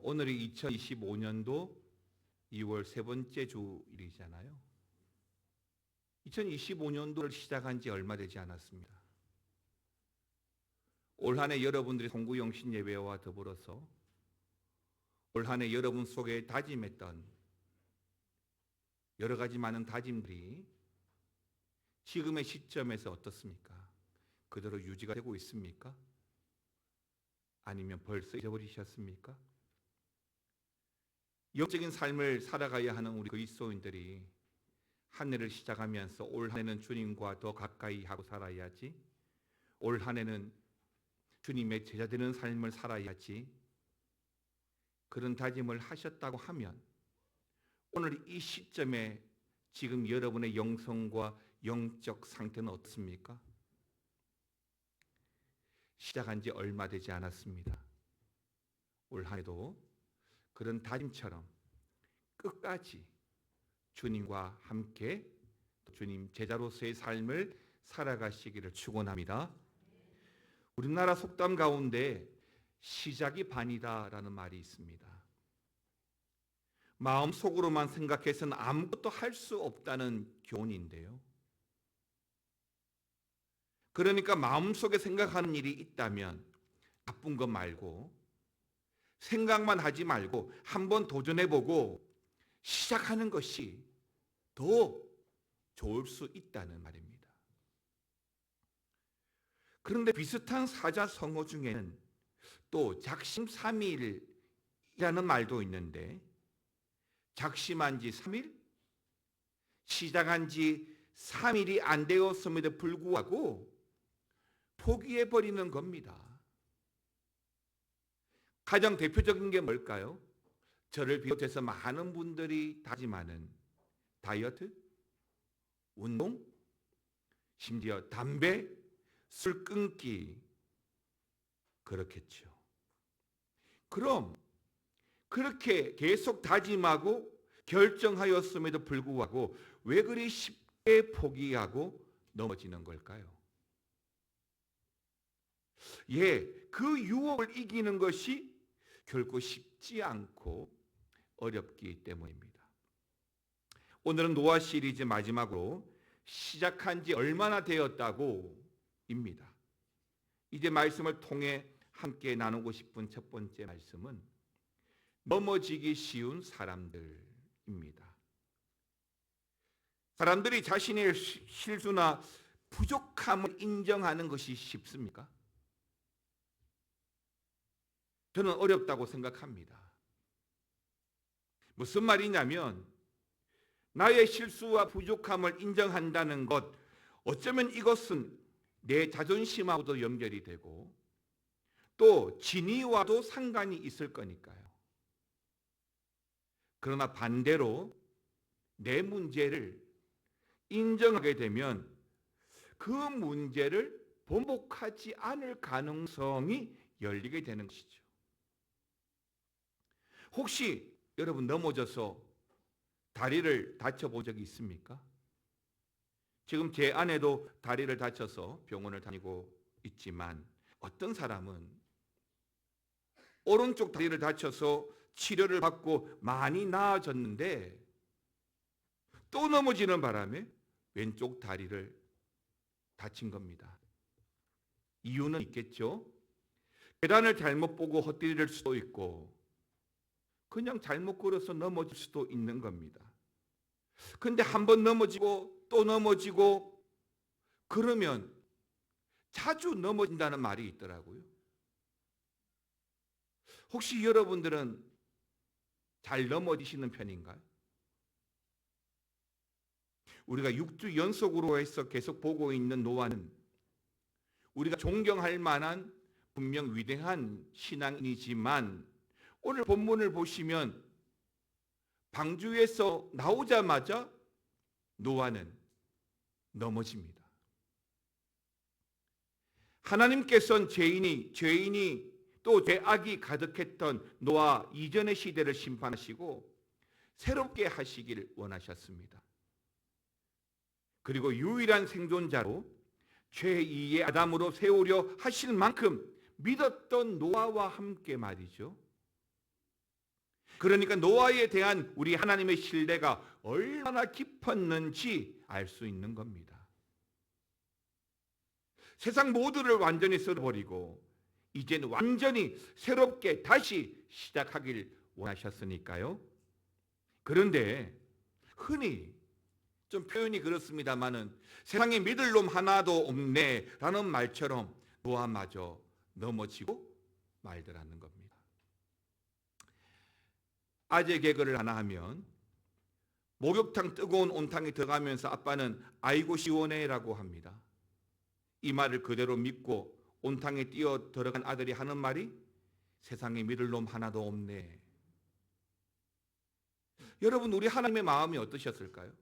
오늘이 2025년도 2월 세 번째 주일이잖아요. 2025년도를 시작한 지 얼마 되지 않았습니다. 올 한 해 여러분들이 송구영신 예배와 더불어서 올 한 해 여러분 속에 다짐했던 여러 가지 많은 다짐들이 지금의 시점에서 어떻습니까? 그대로 유지가 되고 있습니까? 아니면 벌써 잊어버리셨습니까? 영적인 삶을 살아가야 하는 우리 그리스도인들이 한 해를 시작하면서 올 한 해는 주님과 더 가까이 하고 살아야지, 올 한 해는 주님의 제자 되는 삶을 살아야지, 그런 다짐을 하셨다고 하면 오늘 이 시점에 지금 여러분의 영성과 영적 상태는 어떻습니까? 시작한 지 얼마 되지 않았습니다. 올 한 해도 그런 다짐처럼 끝까지 주님과 함께 주님 제자로서의 삶을 살아가시기를 축원합니다. 우리나라 속담 가운데 시작이 반이다라는 말이 있습니다. 마음속으로만 생각해서는 아무것도 할 수 없다는 교훈인데요. 그러니까 마음속에 생각하는 일이 있다면 나쁜 것 말고 생각만 하지 말고 한번 도전해보고 시작하는 것이 더 좋을 수 있다는 말입니다. 그런데 비슷한 사자성어 중에는 또 작심삼일이라는 말도 있는데, 작심한 지 3일, 시작한 지 3일이 안 되었음에도 불구하고 포기해버리는 겁니다. 가장 대표적인 게 뭘까요? 저를 비롯해서 많은 분들이 다짐하는 다이어트, 운동, 심지어 담배, 술 끊기, 그렇겠죠. 그럼 그렇게 계속 다짐하고 결정하였음에도 불구하고 왜 그리 쉽게 포기하고 넘어지는 걸까요? 그 유혹을 이기는 것이 결코 쉽지 않고 어렵기 때문입니다. 오늘은 노아 시리즈 마지막으로 시작한 지 얼마나 되었다고 입니다. 이제 말씀을 통해 함께 나누고 싶은 첫 번째 말씀은 넘어지기 쉬운 사람들입니다. 사람들이 자신의 실수나 부족함을 인정하는 것이 쉽습니까? 저는 어렵다고 생각합니다. 무슨 말이냐면 나의 실수와 부족함을 인정한다는 것, 어쩌면 이것은 내 자존심하고도 연결이 되고 또 진위와도 상관이 있을 거니까요. 그러나 반대로 내 문제를 인정하게 되면 그 문제를 번복하지 않을 가능성이 열리게 되는 것이죠. 혹시 여러분 넘어져서 다리를 다쳐본 적이 있습니까? 지금 제 아내도 다리를 다쳐서 병원을 다니고 있지만 어떤 사람은 오른쪽 다리를 다쳐서 치료를 받고 많이 나아졌는데 또 넘어지는 바람에 왼쪽 다리를 다친 겁니다. 이유는 있겠죠. 계단을 잘못 보고 헛디딜 수도 있고 그냥 잘못 걸어서 넘어질 수도 있는 겁니다. 근데 한번 넘어지고 또 넘어지고 그러면 자주 넘어진다는 말이 있더라고요. 혹시 여러분들은 잘 넘어지시는 편인가요? 우리가 6주 연속으로 해서 계속 보고 있는 노아는 우리가 존경할 만한 분명 위대한 신앙인이지만 오늘 본문을 보시면 방주에서 나오자마자 노아는 넘어집니다. 하나님께서는 죄인이 또 죄악이 가득했던 노아 이전의 시대를 심판하시고 새롭게 하시기를 원하셨습니다. 그리고 유일한 생존자로 제2의 아담으로 세우려 하실 만큼 믿었던 노아와 함께 말이죠. 그러니까 노아에 대한 우리 하나님의 신뢰가 얼마나 깊었는지 알 수 있는 겁니다. 세상 모두를 완전히 썰어버리고 이제는 완전히 새롭게 다시 시작하길 원하셨으니까요. 그런데 흔히 좀 표현이 그렇습니다마는 세상에 믿을 놈 하나도 없네 라는 말처럼 노아마저 넘어지고 말더라는 겁니다. 아재 개그를 하나 하면 목욕탕 뜨거운 온탕에 들어가면서 아빠는 아이고 시원해라고 합니다. 이 말을 그대로 믿고 온탕에 뛰어 들어간 아들이 하는 말이 세상에 믿을 놈 하나도 없네. 여러분, 우리 하나님의 마음이 어떠셨을까요?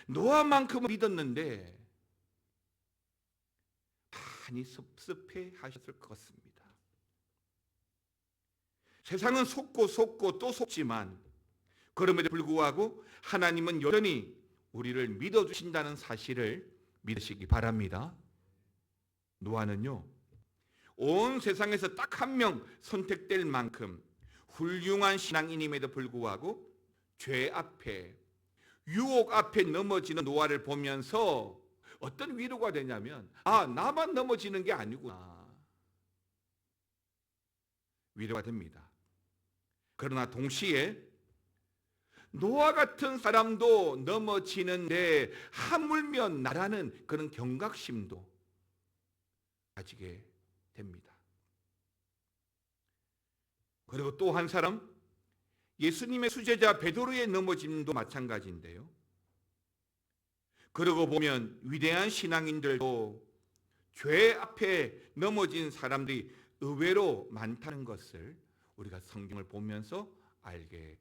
노아만큼은 믿었는데 많이 섭섭해 하셨을 것 같습니다. 세상은 속고 또 속지만 그럼에도 불구하고 하나님은 여전히 우리를 믿어주신다는 사실을 믿으시기 바랍니다. 노아는요, 온 세상에서 딱 한 명 선택될 만큼 훌륭한 신앙인임에도 불구하고 죄 앞에, 유혹 앞에 넘어지는 노아를 보면서 어떤 위로가 되냐면, 아, 나만 넘어지는 게 아니구나. 위로가 됩니다. 그러나 동시에 노아 같은 사람도 넘어지는데 하물며 나라는 그런 경각심도 가지게 됩니다. 그리고 또 한 사람, 예수님의 수제자 베드로의 넘어짐도 마찬가지인데요. 그러고 보면 위대한 신앙인들도 죄 앞에 넘어진 사람들이 의외로 많다는 것을 우리가 성경을 보면서 알게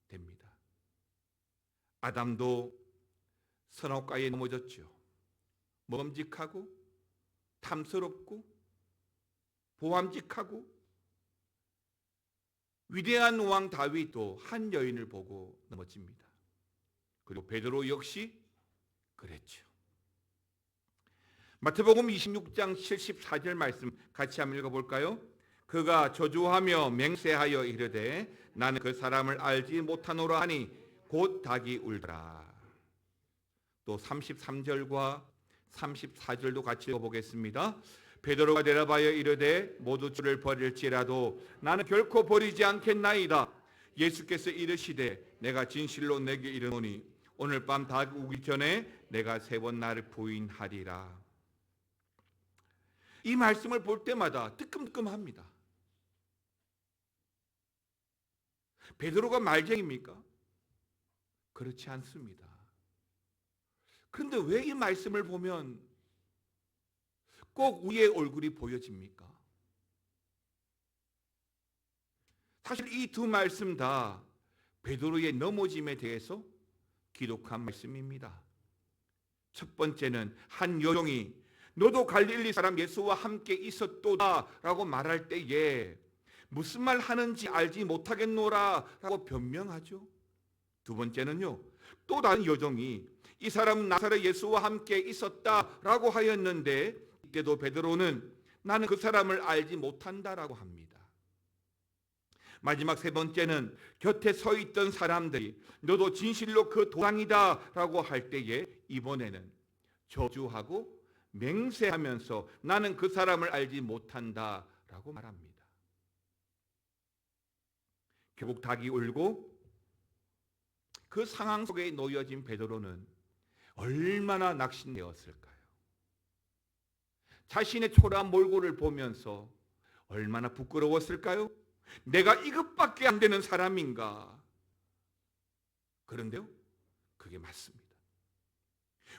됩니다. 아담도 선악과에 넘어졌죠. 먹음직하고 탐스럽고 보암직하고 위대한 왕 다윗도 한 여인을 보고 넘어집니다. 그리고 베드로 역시 그랬죠. 마태복음 26장 74절 말씀 같이 한번 읽어볼까요? 그가 저주하며 맹세하여 이르되 나는 그 사람을 알지 못하노라 하니 곧 닭이 울더라. 또 33절과 34절도 같이 읽어보겠습니다. 베드로가 대답하여 이르되 모두 주를 버릴지라도 나는 결코 버리지 않겠나이다. 예수께서 이르시되 내가 진실로 내게 이르노니 오늘 밤 닭 우기 전에 내가 3번 나를 부인하리라. 이 말씀을 볼 때마다 뜨끔뜨끔합니다. 베드로가 말쟁입니까? 그렇지 않습니다. 그런데 왜 이 말씀을 보면 꼭 우리의 얼굴이 보여집니까? 사실 이 두 말씀 다 베드로의 넘어짐에 대해서 기록한 말씀입니다. 첫 번째는 한 여종이 너도 갈릴리 사람 예수와 함께 있었도다 라고 말할 때에 무슨 말 하는지 알지 못하겠노라 라고 변명하죠. 두 번째는요, 또 다른 여종이 이 사람은 나사렛 예수와 함께 있었다라고 하였는데 이때도 베드로는 나는 그 사람을 알지 못한다라고 합니다. 마지막 세 번째는 곁에 서 있던 사람들이 너도 진실로 그 도당이다라고 할 때에 이번에는 저주하고 맹세하면서 나는 그 사람을 알지 못한다라고 말합니다. 결국 닭이 울고 그 상황 속에 놓여진 베드로는 얼마나 낙심되었을까요? 자신의 초라한 몰골을 보면서 얼마나 부끄러웠을까요? 내가 이것밖에 안 되는 사람인가? 그런데요, 그게 맞습니다.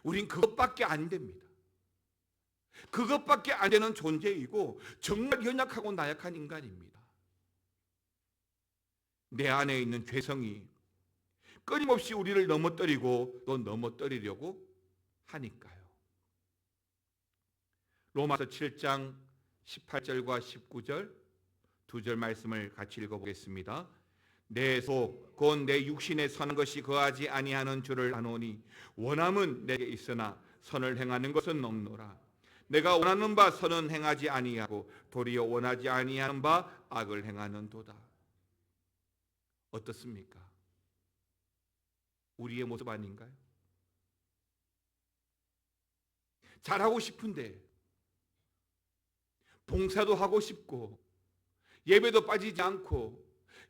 우린 그것밖에 안 됩니다. 그것밖에 안 되는 존재이고 정말 연약하고 나약한 인간입니다. 내 안에 있는 죄성이 끊임없이 우리를 넘어뜨리고 또 넘어뜨리려고 하니까요. 로마서 7장 18절과 19절 두 절 말씀을 같이 읽어보겠습니다. 내 속 곧 내 육신에 사는 것이 거하지 아니하는 줄을 아노니 원함은 내게 있으나 선을 행하는 것은 없노라. 내가 원하는 바 선은 행하지 아니하고 도리어 원하지 아니하는 바 악을 행하는도다. 어떻습니까? 우리의 모습 아닌가요? 잘하고 싶은데, 봉사도 하고 싶고, 예배도 빠지지 않고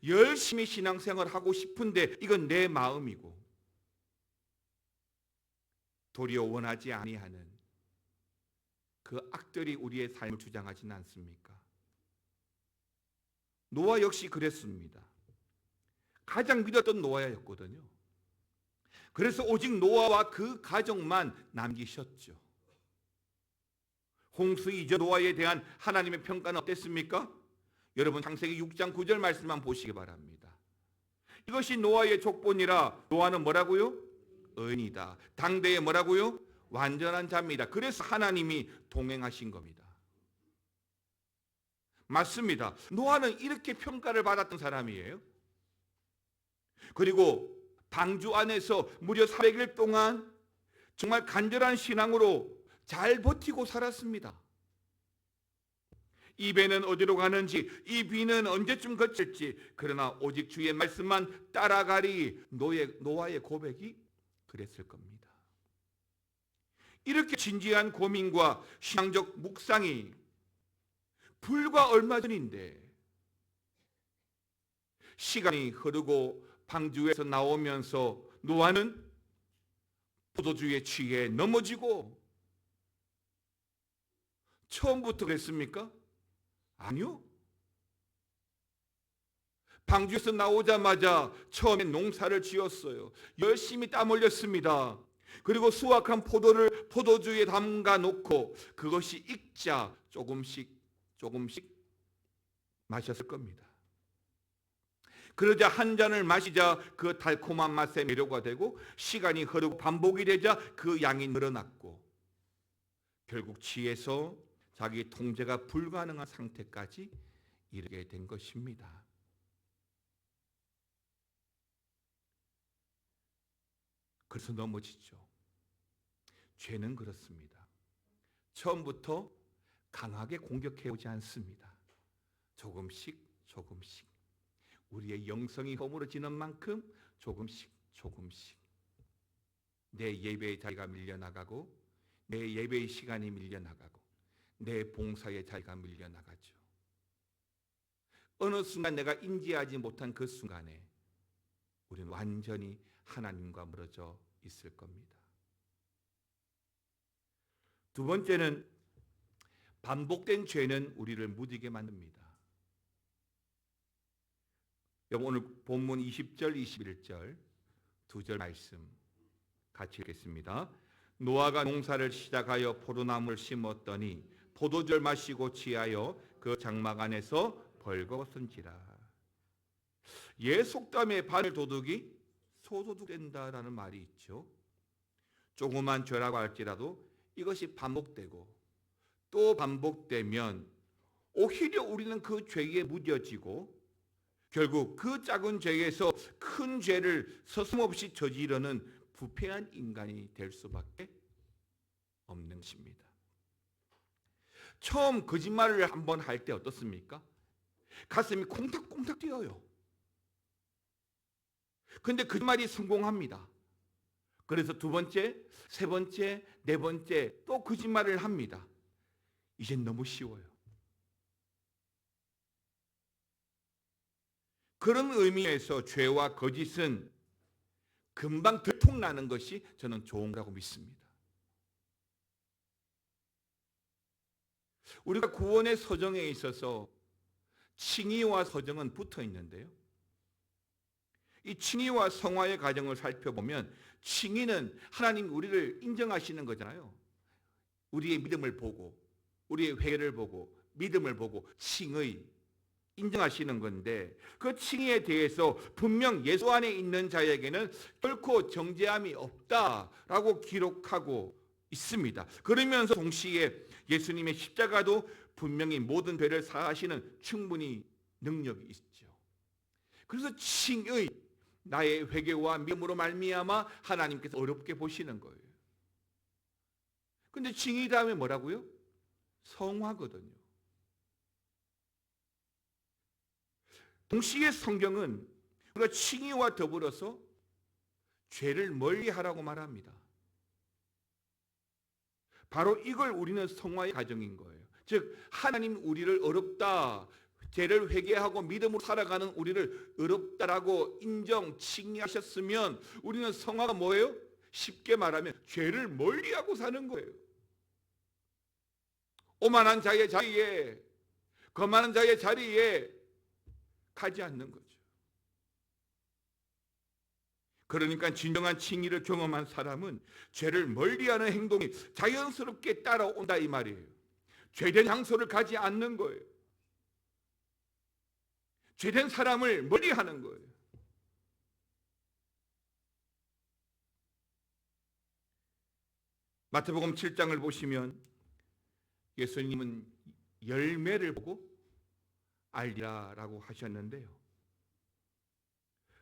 열심히 신앙생활 하고 싶은데 이건 내 마음이고, 도리어 원하지 아니하는 그 악들이 우리의 삶을 주장하지는 않습니까? 노아 역시 그랬습니다. 가장 믿었던 노아였거든요. 그래서 오직 노아와 그 가족만 남기셨죠. 홍수 이전 노아에 대한 하나님의 평가는 어땠습니까? 여러분 창세기 6장 9절 말씀만 보시기 바랍니다. 이것이 노아의 족본이라 노아는 뭐라고요? 의인이다. 당대에 뭐라고요? 완전한 자입니다. 그래서 하나님이 동행하신 겁니다. 맞습니다. 노아는 이렇게 평가를 받았던 사람이에요. 그리고 방주 안에서 무려 400일 동안 정말 간절한 신앙으로 잘 버티고 살았습니다. 이 배는 어디로 가는지, 이 비는 언제쯤 그칠지, 그러나 오직 주의 말씀만 따라가리. 노아의 고백이 그랬을 겁니다. 이렇게 진지한 고민과 신앙적 묵상이 불과 얼마 전인데, 시간이 흐르고 방주에서 나오면서 노아는 포도주에 취해 넘어지고, 처음부터 그랬습니까? 아니요. 방주에서 나오자마자 처음에 농사를 지었어요. 열심히 땀 흘렸습니다. 그리고 수확한 포도를 포도주에 담가 놓고 그것이 익자 조금씩 마셨을 겁니다. 그러자 한 잔을 마시자 그 달콤한 맛에 매료가 되고, 시간이 흐르고 반복이 되자 그 양이 늘어났고, 결국 취해서 자기 통제가 불가능한 상태까지 이르게 된 것입니다. 그래서 넘어지죠. 죄는 그렇습니다. 처음부터 강하게 공격해 오지 않습니다. 조금씩 우리의 영성이 허물어지는 만큼 조금씩 내 예배의 자리가 밀려나가고, 내 예배의 시간이 밀려나가고, 내 봉사의 자리가 밀려나가죠. 어느 순간 내가 인지하지 못한 그 순간에 우리는 완전히 하나님과 멀어져 있을 겁니다. 두 번째는 반복된 죄는 우리를 무디게 만듭니다. 오늘 본문 20절 21절 두 절 말씀 같이 읽겠습니다. 노아가 농사를 시작하여 포도나무를 심었더니 포도주를 마시고 취하여 그 장막 안에서 벌거벗은지라. 옛 속담에 바늘 도둑이 소도둑 된다라는 말이 있죠. 조그만 죄라고 할지라도 이것이 반복되고 또 반복되면 오히려 우리는 그 죄에 무뎌지고, 결국 그 작은 죄에서 큰 죄를 서슴없이 저지르는 부패한 인간이 될 수밖에 없는 것입니다. 처음 거짓말을 한번 할 때 어떻습니까? 가슴이 콩닥콩닥 뛰어요. 근데 거짓말이 성공합니다. 그래서 두 번째, 세 번째, 네 번째 또 거짓말을 합니다. 이젠 너무 쉬워요. 그런 의미에서 죄와 거짓은 금방 들통나는 것이 저는 좋은 거라고 믿습니다. 우리가 구원의 서정에 있어서 칭의와 서정은 붙어 있는데요. 이 칭의와 성화의 과정을 살펴보면, 칭의는 하나님 우리를 인정하시는 거잖아요. 우리의 믿음을 보고, 우리의 회개를 보고, 믿음을 보고 칭의, 인정하시는 건데, 그 칭의에 대해서 분명 예수 안에 있는 자에게는 결코 정죄함이 없다라고 기록하고 있습니다. 그러면서 동시에 예수님의 십자가도 분명히 모든 죄를 사하시는 충분히 능력이 있죠. 그래서 칭의, 나의 회개와 믿음으로 말미암아 하나님께서 어렵게 보시는 거예요. 근데 칭의 다음에 뭐라고요? 성화거든요. 동시에 성경은 우리가 칭의와 더불어서 죄를 멀리하라고 말합니다. 바로 이걸 우리는 성화의 과정인 거예요. 즉 하나님 우리를 어렵다, 죄를 회개하고 믿음으로 살아가는 우리를 어렵다라고 인정, 칭의하셨으면 우리는 성화가 뭐예요? 쉽게 말하면 죄를 멀리하고 사는 거예요. 오만한 자의 자리에, 거만한 자의 자리에 가지 않는 거죠. 그러니까 진정한 칭의를 경험한 사람은 죄를 멀리하는 행동이 자연스럽게 따라온다 이 말이에요. 죄된 장소를 가지 않는 거예요. 죄된 사람을 멀리하는 거예요. 마태복음 7장을 보시면 예수님은 열매를 보고 알리라라고 하셨는데요.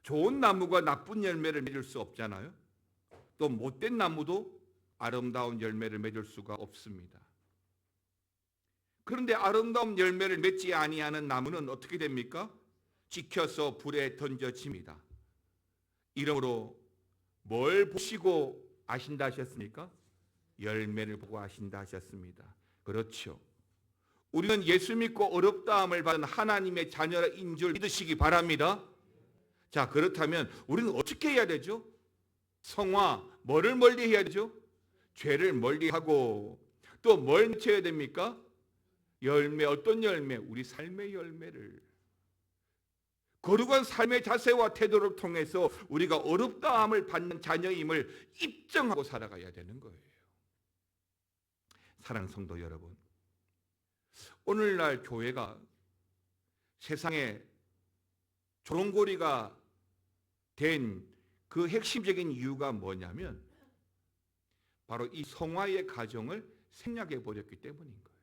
좋은 나무가 나쁜 열매를 맺을 수 없잖아요. 또 못된 나무도 아름다운 열매를 맺을 수가 없습니다. 그런데 아름다운 열매를 맺지 아니하는 나무는 어떻게 됩니까? 찍혀서 불에 던져집니다. 이러므로 뭘 보시고 아신다 하셨습니까? 열매를 보고 아신다 하셨습니다. 그렇죠. 우리는 예수 믿고 어렵다함을 받은 하나님의 자녀인 줄 믿으시기 바랍니다. 자, 그렇다면 우리는 어떻게 해야 되죠? 성화, 뭐를 멀리 해야 되죠? 죄를 멀리하고 또 뭘 맺혀야 됩니까? 열매, 어떤 열매? 우리 삶의 열매를. 거룩한 삶의 자세와 태도를 통해서 우리가 어렵다함을 받는 자녀임을 입증하고 살아가야 되는 거예요. 사랑하는 성도 여러분, 오늘날 교회가 세상에 조롱거리가 된 그 핵심적인 이유가 뭐냐면 바로 이 성화의 과정을 생략해 버렸기 때문인 거예요.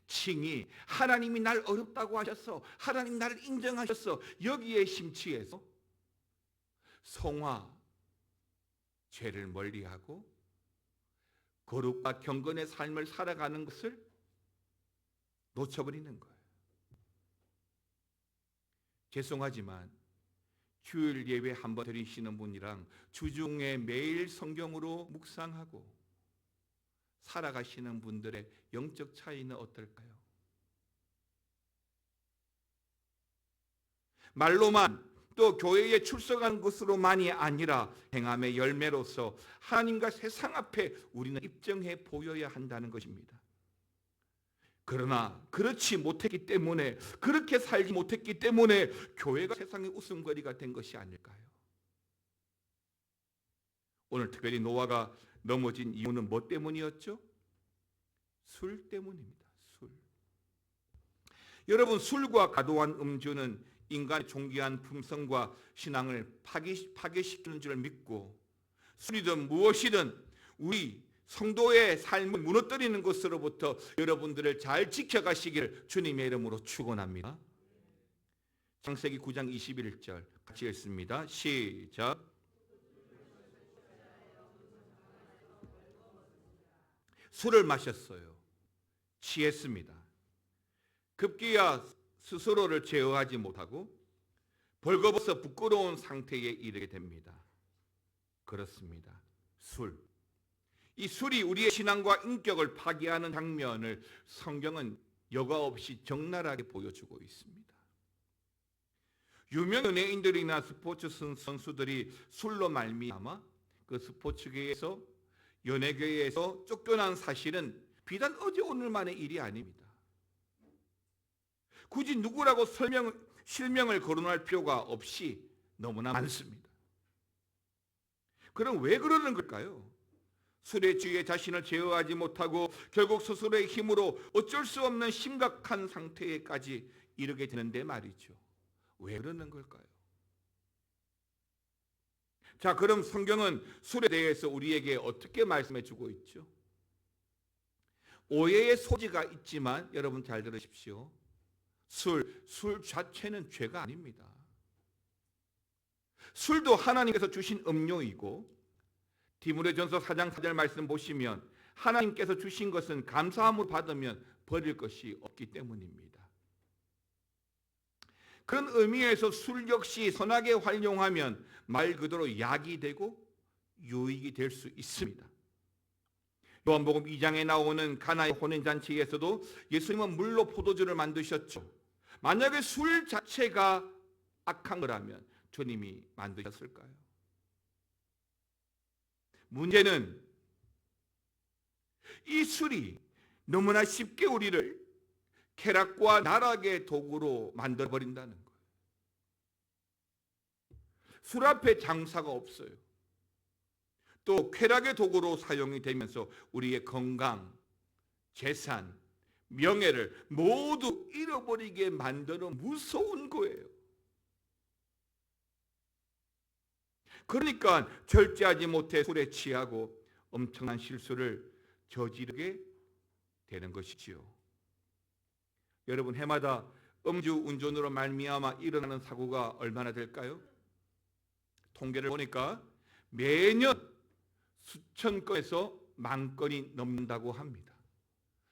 칭의, 하나님이 날 어렵다고 하셨어, 하나님 나를 인정하셨어, 여기에 심취해서 성화, 죄를 멀리하고 거룩과 경건의 삶을 살아가는 것을 놓쳐버리는 거예요. 죄송하지만 주일 예배 한번 드리시는 분이랑 주중에 매일 성경으로 묵상하고 살아가시는 분들의 영적 차이는 어떨까요? 말로만 또 교회에 출석하는 것으로만이 아니라 행함의 열매로서 하나님과 세상 앞에 우리는 입증해 보여야 한다는 것입니다. 그러나 그렇지 못했기 때문에, 그렇게 살지 못했기 때문에 교회가 세상의 웃음거리가 된 것이 아닐까요? 오늘 특별히 노아가 넘어진 이유는 뭐 때문이었죠? 술 때문입니다. 술. 여러분, 술과 과도한 음주는 인간의 존귀한 품성과 신앙을 파괴시키는 줄 믿고, 술이든 무엇이든 우리 성도의 삶을 무너뜨리는 것으로부터 여러분들을 잘 지켜가시기를 주님의 이름으로 축원합니다. 창세기 9장 21절 같이 읽습니다. 시작. 술을 마셨어요. 취했습니다. 급기야 스스로를 제어하지 못하고 벌거벗어 부끄러운 상태에 이르게 됩니다. 그렇습니다. 술. 이 술이 우리의 신앙과 인격을 파괴하는 장면을 성경은 여과 없이 적나라하게 보여주고 있습니다. 유명 연예인들이나 스포츠 선수들이 술로 말미암아 그 스포츠계에서, 연예계에서 쫓겨난 사실은 비단 어제 오늘만의 일이 아닙니다. 굳이 누구라고 실명을 거론할 필요가 없이 너무나 많습니다. 그럼 왜 그러는 걸까요? 술에 취해 자신을 제어하지 못하고 결국 스스로의 힘으로 어쩔 수 없는 심각한 상태에까지 이르게 되는데 말이죠. 왜 그러는 걸까요? 자, 그럼 성경은 술에 대해서 우리에게 어떻게 말씀해 주고 있죠? 오해의 소지가 있지만 여러분 잘 들으십시오. 술 자체는 죄가 아닙니다. 술도 하나님께서 주신 음료이고, 디모데전서 4장 4절 말씀 보시면 하나님께서 주신 것은 감사함으로 받으면 버릴 것이 없기 때문입니다. 그런 의미에서 술 역시 선하게 활용하면 말 그대로 약이 되고 유익이 될 수 있습니다. 요한복음 2장에 나오는 가나의 혼인잔치에서도 예수님은 물로 포도주를 만드셨죠. 만약에 술 자체가 악한 거라면 주님이 만드셨을까요? 문제는 이 술이 너무나 쉽게 우리를 쾌락과 나락의 도구로 만들어버린다는 거예요. 술 앞에 장사가 없어요. 또 쾌락의 도구로 사용이 되면서 우리의 건강, 재산, 명예를 모두 잃어버리게 만드는 무서운 거예요. 그러니까 절제하지 못해 술에 취하고 엄청난 실수를 저지르게 되는 것이지요. 여러분, 해마다 음주 운전으로 말미암아 일어나는 사고가 얼마나 될까요? 통계를 보니까 매년 수천 건에서 만 건이 넘는다고 합니다.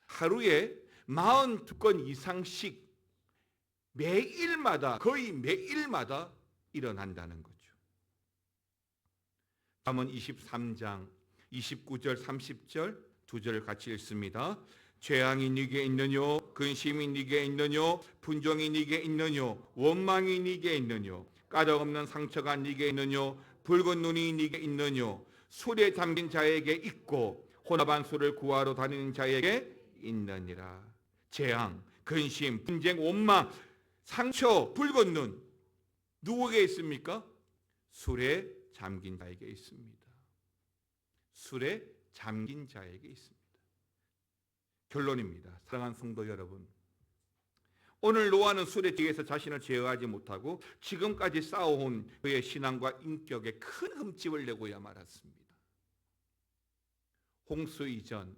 하루에 42건 이상씩 매일마다, 거의 매일마다 일어난다는 거죠. 잠언 23장 29절 30절 두 절 같이 읽습니다. 죄악이 네게 있느뇨, 근심이 네게 있느뇨, 분종이 네게 있느뇨, 원망이 네게 있느뇨, 까닭없는 상처가 네게 있느뇨, 붉은 눈이 네게 있느뇨, 술에 잠긴 자에게 있고 혼합한 술을 구하러 다니는 자에게 있느니라. 재앙, 근심, 분쟁, 원망, 상처, 붉은 눈 누구에게 있습니까? 술에 잠긴 자에게 있습니다. 술에 잠긴 자에게 있습니다. 결론입니다. 사랑하는 성도 여러분, 오늘 노아는 술에 취해서 자신을 제어하지 못하고 지금까지 쌓아온 그의 신앙과 인격에 큰 흠집을 내고야 말았습니다. 홍수 이전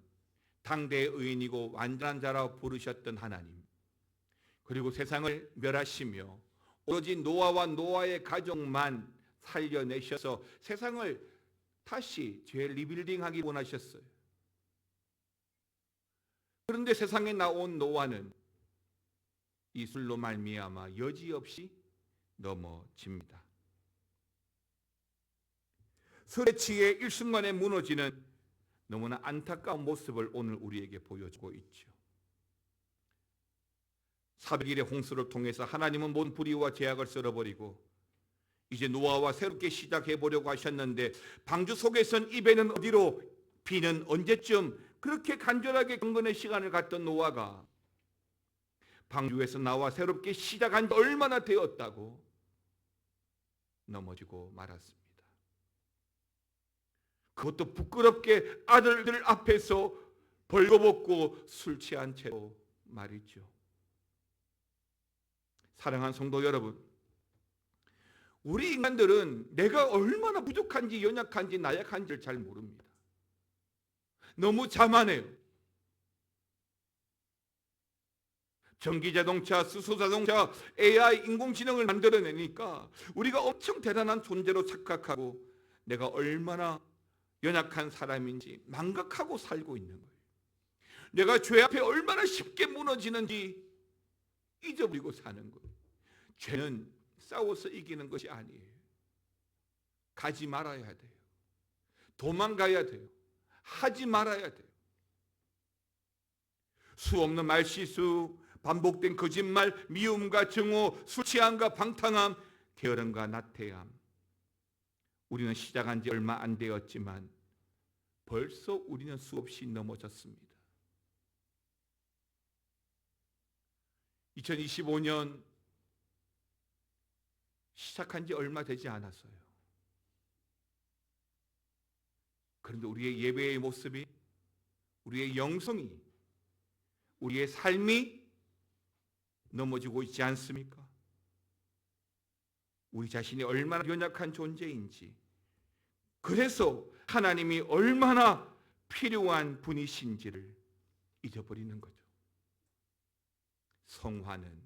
당대의 의인이고 완전한 자라고 부르셨던 하나님, 그리고 세상을 멸하시며 오로지 노아와 노아의 가족만 살려내셔서 세상을 다시 재리빌딩하기 원하셨어요. 그런데 세상에 나온 노아는 이 술로 말미암아 여지없이 넘어집니다. 술에 취해 일순간에 무너지는 너무나 안타까운 모습을 오늘 우리에게 보여주고 있죠. 400일의 홍수를 통해서 하나님은 모든 불의와 죄악을 썰어버리고 이제 노아와 새롭게 시작해 보려고 하셨는데 방주 속에선 입에는 어디로, 비는 언제쯤, 그렇게 간절하게 경건의 시간을 갖던 노아가 방주에서 나와 새롭게 시작한 지 얼마나 되었다고 넘어지고 말았습니다. 그것도 부끄럽게 아들들 앞에서 벌거벗고 술 취한 채로 말이죠. 사랑하는 성도 여러분, 우리 인간들은 내가 얼마나 부족한지 연약한지 나약한지를 잘 모릅니다. 너무 자만해요. 전기자동차, 수소자동차, AI, 인공지능을 만들어내니까 우리가 엄청 대단한 존재로 착각하고 내가 얼마나 연약한 사람인지 망각하고 살고 있는 거예요. 내가 죄 앞에 얼마나 쉽게 무너지는지 잊어버리고 사는 거예요. 죄는 싸워서 이기는 것이 아니에요. 가지 말아야 돼요. 도망가야 돼요. 하지 말아야 돼요. 수 없는 말실수, 반복된 거짓말, 미움과 증오, 술 취함과 방탕함, 게으름과 나태함. 우리는 시작한 지 얼마 안 되었지만 벌써 우리는 수없이 넘어졌습니다. 2025년 시작한 지 얼마 되지 않았어요. 그런데 우리의 예배의 모습이, 우리의 영성이, 우리의 삶이 넘어지고 있지 않습니까? 우리 자신이 얼마나 연약한 존재인지, 그래서 하나님이 얼마나 필요한 분이신지를 잊어버리는 거죠. 성화는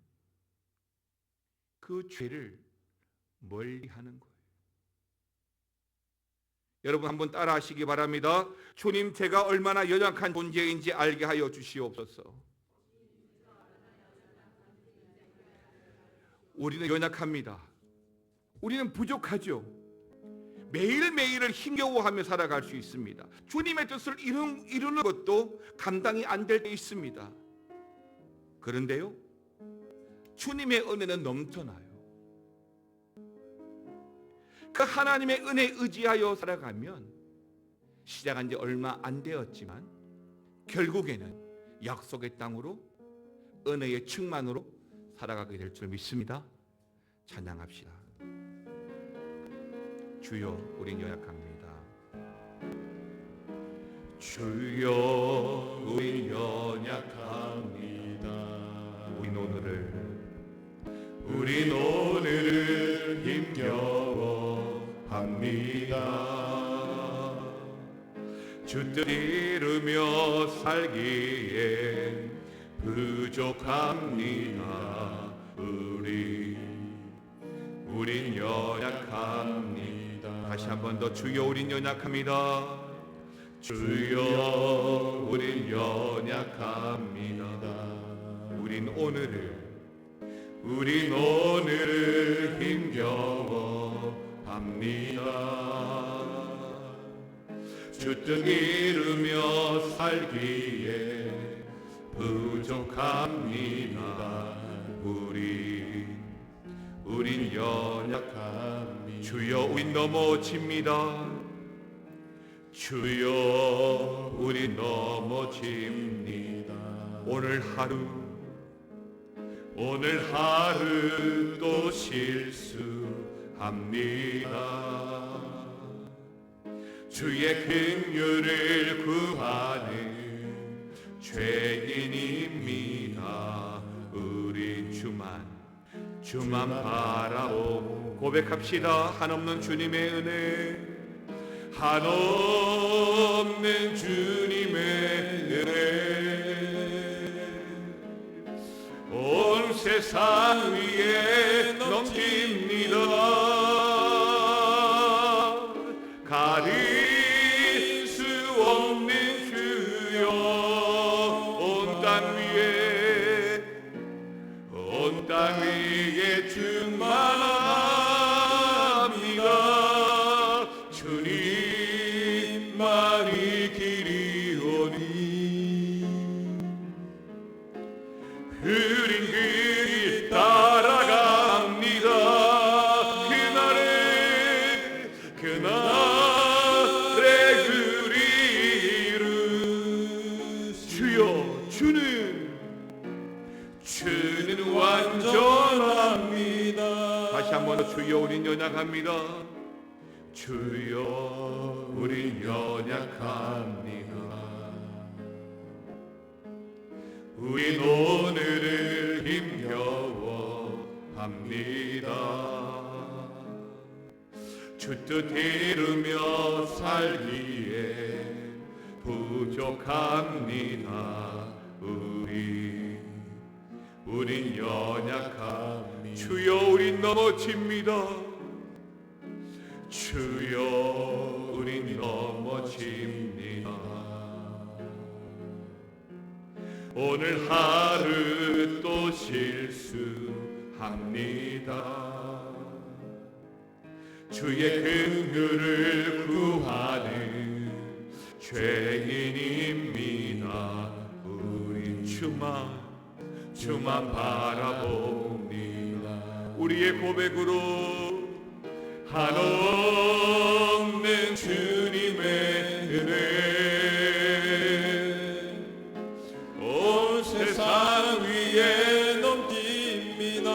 그 죄를 멀리하는 거예요. 여러분 한번 따라 하시기 바랍니다. 주님, 제가 얼마나 연약한 존재인지 알게 하여 주시옵소서. 우리는 연약합니다. 우리는 부족하죠. 매일매일을 힘겨워하며 살아갈 수 있습니다. 주님의 뜻을 이루는 것도 감당이 안 될 때 있습니다. 그런데요, 주님의 은혜는 넘쳐나요. 그 하나님의 은혜에 의지하여 살아가면 시작한 지 얼마 안 되었지만 결국에는 약속의 땅으로 은혜의 충만으로 살아가게 될 줄 믿습니다. 찬양합시다. 주여, 우린 연약합니다. 주여, 우린 연약합니다. 우린 오늘을 힘겨워합니다. 주 뜻 이루며 살기에 부족합니다. 우린 연약합니다. 다시 한 번 더, 주여, 우린 연약합니다. 주여, 우린 연약합니다. 우린 오늘을 힘겨워합니다. 주 뜻 이루며 살기에 부족합니다. 우린 연약합니다. 주여, 우린 넘어집니다. 주여, 우린 넘어집니다. 오늘 하루 또 실수합니다. 주의 긍휼을 구하는 죄인입니다. 우린 주만 바라보고 고백합시다. 한없는 주님의 은혜, 한없는 주님의 은혜, 온 세상 위에 넘칩니다. 가릴 수 없는 주여, 온 땅 위에 충만합니다. 주님만이 길이오니 흐린 길 따라갑니다. 그날의 그리를 주여, 주는 완전합니다. 다시 한 번 더, 주여, 우린 연약합니다. 주여, 우린 연약합니다. 우린 오늘을 힘겨워합니다. 주 뜻 이루며 살기에 부족합니다. 우린 연약합니다. 주여, 우린 넘어집니다. 주여, 우린 넘어집니다. 오늘 하루 또 실수합니다. 주의 긍휼을 구하는 죄인입니다. 우린 주만 바라봅니다. 우리의 고백으로 한없는 주님의 은혜, 온 세상 위에 넘칩니다.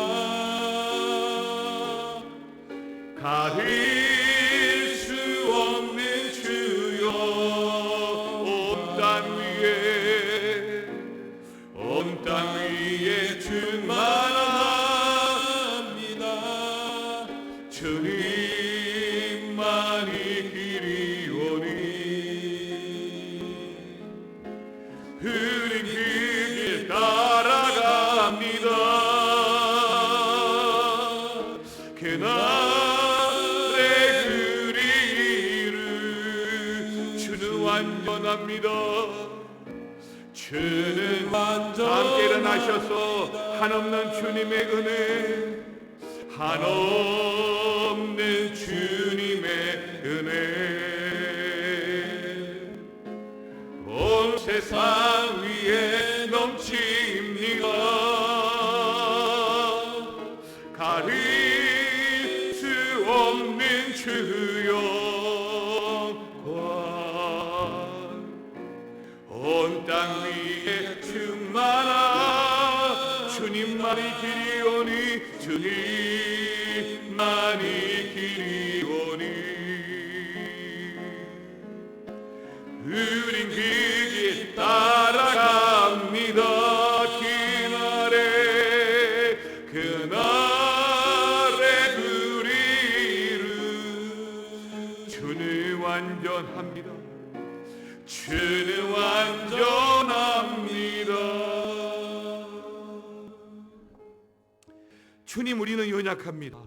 가릴 수 없는 주여, 온 땅 위에 충만합니다. 주님만이 길이 원합니다. 주는 완전 함께 일어나셔서 한없는 주님의 은혜, 한없는 주님의 은혜, 온 세상 위에 넘칩니다. 가릴 수 없는 주의 영광, 온 땅 위에 충만한 주님만이 길이오니, 주님만이 길이오니. 우린 그 길 따라갑니다. 그날에 우리를 주는 완전합니다. 주는 완전합니다. 주님, 우리는 연약합니다.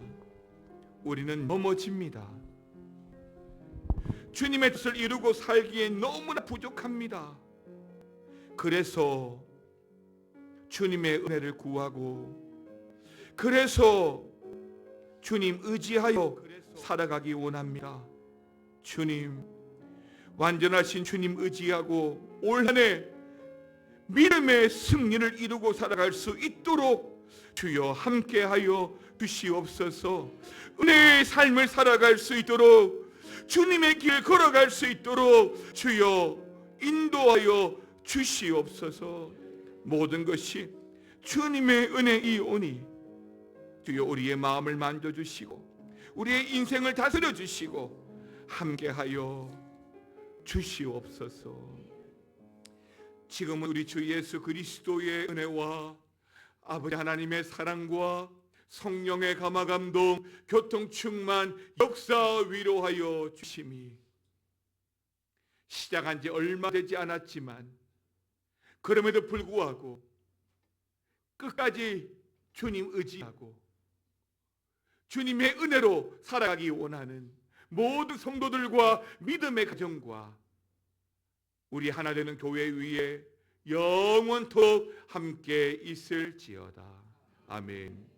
우리는 넘어집니다. 주님의 뜻을 이루고 살기에 너무나 부족합니다. 그래서 주님의 은혜를 구하고, 그래서 주님 의지하여 살아가기 원합니다. 주님, 완전하신 주님 의지하고 올 한 해 믿음의 승리를 이루고 살아갈 수 있도록 주여 함께하여 주시옵소서. 은혜의 삶을 살아갈 수 있도록, 주님의 길 걸어갈 수 있도록 주여 인도하여 주시옵소서. 모든 것이 주님의 은혜이오니 주여 우리의 마음을 만져주시고 우리의 인생을 다스려 주시고 함께하여 주시옵소서. 지금은 우리 주 예수 그리스도의 은혜와 아버지 하나님의 사랑과 성령의 감화감동 교통 충만 역사 위로하여 주심이 시작한 지 얼마 되지 않았지만 그럼에도 불구하고 끝까지 주님 의지하고 주님의 은혜로 살아가기 원하는 모든 성도들과 믿음의 가정과 우리 하나 되는 교회 위에 영원토록 함께 있을지어다. 아멘.